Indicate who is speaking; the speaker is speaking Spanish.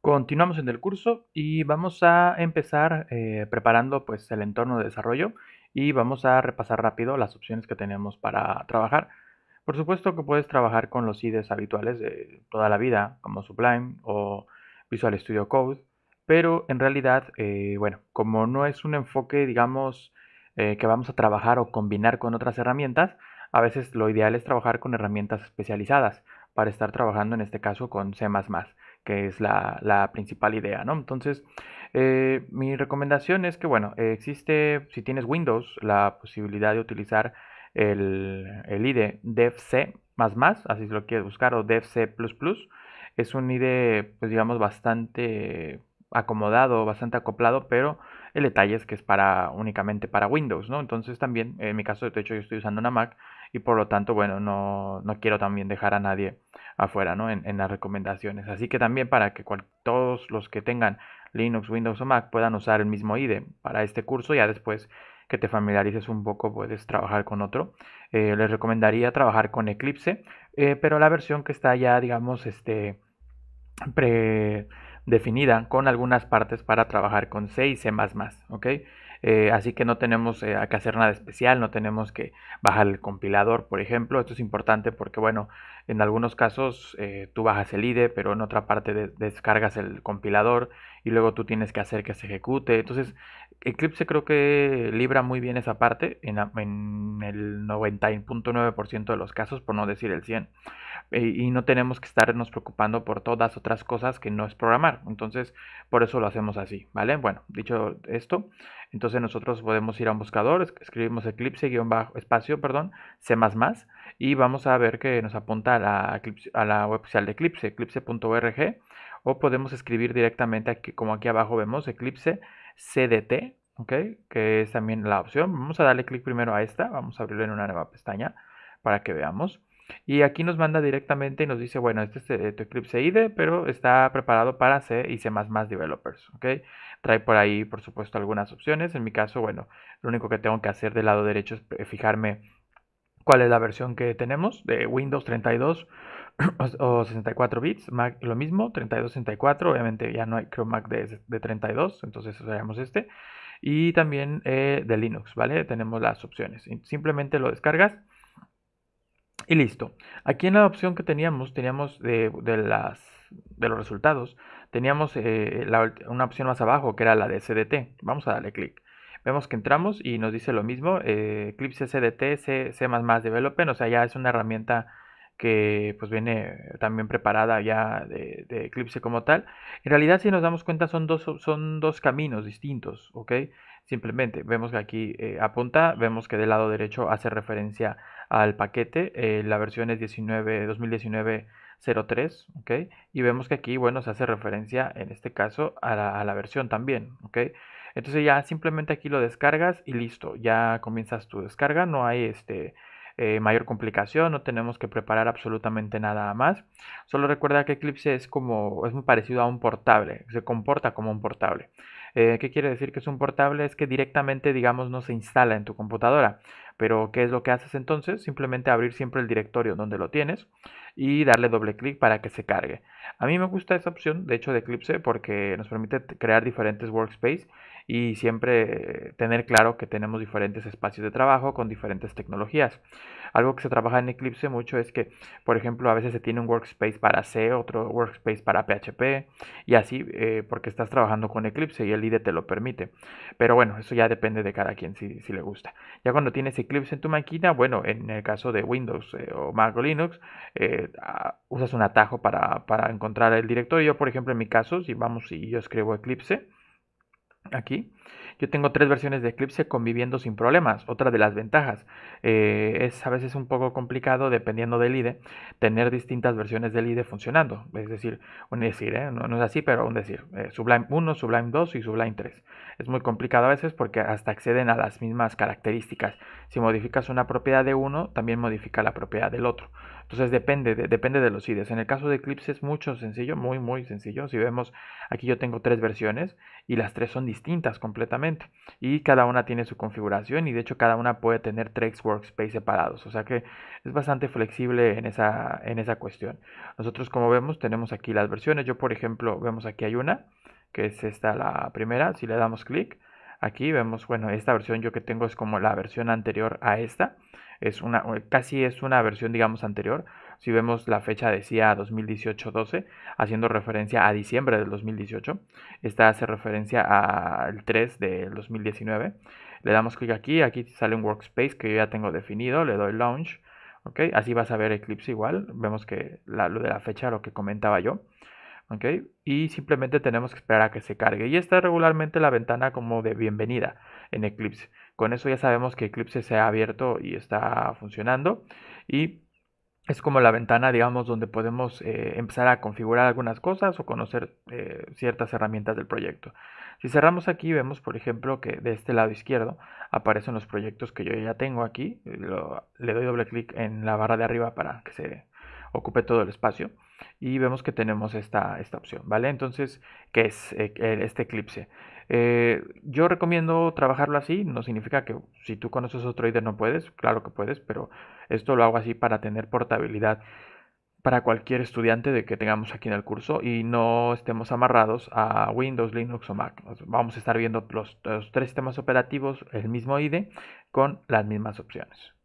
Speaker 1: Continuamos en el curso y vamos a empezar preparando pues el entorno de desarrollo y vamos a repasar rápido las opciones que tenemos para trabajar. Por supuesto que puedes trabajar con los IDEs habituales de toda la vida, como Sublime o Visual Studio Code, pero en realidad, bueno, como no es un enfoque, digamos, que vamos a trabajar o combinar con otras herramientas, a veces lo ideal es trabajar con herramientas especializadas para estar trabajando en este caso con C++, que es la principal idea, ¿no? Entonces, mi recomendación es que, bueno, existe, si tienes Windows, la posibilidad de utilizar el IDE devc++, así si lo quieres buscar, o devc++. Es un IDE, pues digamos, bastante acomodado, bastante acoplado, pero el detalle es que es únicamente para Windows, ¿no? Entonces también, en mi caso, de hecho, yo estoy usando una Mac y por lo tanto, bueno, no quiero también dejar a nadie afuera, ¿no? En las recomendaciones. Así que también para que todos los que tengan Linux, Windows o Mac puedan usar el mismo IDE para este curso, ya después que te familiarices un poco puedes trabajar con otro. Les recomendaría trabajar con Eclipse, pero la versión que está ya, digamos, predefinida con algunas partes para trabajar con C y C++, ¿ok? Así que no tenemos que hacer nada especial, no tenemos que bajar el compilador, por ejemplo. Esto es importante porque, bueno, en algunos casos tú bajas el IDE, pero en otra parte descargas el compilador y luego tú tienes que hacer que se ejecute. Entonces, Eclipse creo que libra muy bien esa parte en el 90.9% de los casos, por no decir el 100%. Y no tenemos que estarnos preocupando por todas otras cosas que no es programar. Entonces, por eso lo hacemos así, ¿vale? Bueno, dicho esto, entonces nosotros podemos ir a un buscador, escribimos eclipse-espacio, perdón, C++, y vamos a ver que nos apunta a la web oficial de Eclipse, eclipse.org, o podemos escribir directamente aquí, como aquí abajo vemos, Eclipse CDT, ¿ok? Que es también la opción. Vamos a darle clic primero a esta, vamos a abrirlo en una nueva pestaña para que veamos. Y aquí nos manda directamente y nos dice, bueno, este es tu Eclipse IDE, pero está preparado para C y C++ developers, ¿ok? Trae por ahí, por supuesto, algunas opciones. En mi caso, bueno, lo único que tengo que hacer del lado derecho es fijarme cuál es la versión que tenemos de Windows 32 o 64 bits, Mac lo mismo, 32, 64, obviamente ya no hay, creo, Mac de 32, entonces usaríamos este. Y también de Linux, ¿vale? Tenemos las opciones. Simplemente lo descargas y listo. Aquí en la opción que teníamos de los resultados, teníamos una opción más abajo que era la de CDT. Vamos a darle clic. Vemos que entramos y nos dice lo mismo, Eclipse CDT, C++ Development, o sea, ya es una herramienta que pues viene también preparada ya de Eclipse como tal. En realidad, si nos damos cuenta, son dos caminos distintos, ¿ok? Simplemente vemos que aquí apunta, vemos que del lado derecho hace referencia al paquete. La versión es 2019-03, ¿ok? Y vemos que aquí, bueno, se hace referencia en este caso a la versión también, ¿ok? Entonces ya simplemente aquí lo descargas y listo, ya comienzas tu descarga, no hay mayor complicación, no tenemos que preparar absolutamente nada más. Solo recuerda que Eclipse es muy parecido a un portable, se comporta como un portable. ¿Qué quiere decir que es un portable? Es que directamente, digamos, no se instala en tu computadora. Pero, ¿qué es lo que haces entonces? Simplemente abrir siempre el directorio donde lo tienes y darle doble clic para que se cargue. A mí me gusta esa opción, de hecho, de Eclipse porque nos permite crear diferentes workspace y siempre tener claro que tenemos diferentes espacios de trabajo con diferentes tecnologías. Algo que se trabaja en Eclipse mucho es que, por ejemplo, a veces se tiene un workspace para C, otro workspace para PHP y así porque estás trabajando con Eclipse y el IDE te lo permite. Pero bueno, eso ya depende de cada quien si le gusta. Ya cuando tienes Eclipse en tu máquina, bueno, en el caso de Windows o Mac o Linux, usas un atajo para encontrar el directorio. Yo, por ejemplo, en mi caso, si yo escribo Eclipse, aquí. Yo tengo tres versiones de Eclipse conviviendo sin problemas. Otra de las ventajas es a veces un poco complicado, dependiendo del IDE, tener distintas versiones del IDE funcionando. Es decir, no es así, pero un decir, Sublime 1, Sublime 2 y Sublime 3. Es muy complicado a veces porque hasta acceden a las mismas características. Si modificas una propiedad de uno, también modifica la propiedad del otro. Entonces depende de los IDEs. En el caso de Eclipse es mucho sencillo, muy sencillo. Si vemos, aquí yo tengo tres versiones y las tres son distintas completamente. Y cada una tiene su configuración y de hecho cada una puede tener tres workspace separados. O sea que es bastante flexible en esa cuestión. Nosotros como vemos tenemos aquí las versiones. Yo por ejemplo, vemos aquí hay una, que es esta la primera. Si le damos clic, aquí vemos, bueno, esta versión yo que tengo es como la versión anterior a esta. Casi es una versión, digamos, anterior. Si vemos la fecha decía 2018-12, haciendo referencia a diciembre del 2018. Esta hace referencia al 3 del 2019. Le damos clic aquí, aquí sale un workspace que yo ya tengo definido, le doy launch. ¿Ok? Así vas a ver Eclipse igual. Vemos que lo de la fecha, lo que comentaba yo. ¿Ok? Y simplemente tenemos que esperar a que se cargue. Y esta es regularmente la ventana como de bienvenida en Eclipse. Con eso ya sabemos que Eclipse se ha abierto y está funcionando. Y es como la ventana, digamos, donde podemos empezar a configurar algunas cosas o conocer ciertas herramientas del proyecto. Si cerramos aquí, vemos, por ejemplo, que de este lado izquierdo aparecen los proyectos que yo ya tengo aquí. Le doy doble clic en la barra de arriba para que se ocupe todo el espacio. Y vemos que tenemos esta opción, ¿vale? Entonces, ¿qué es este Eclipse? Yo recomiendo trabajarlo así, no significa que si tú conoces otro IDE no puedes, claro que puedes, pero esto lo hago así para tener portabilidad para cualquier estudiante de que tengamos aquí en el curso y no estemos amarrados a Windows, Linux o Mac. Vamos a estar viendo los tres sistemas operativos, el mismo IDE, con las mismas opciones.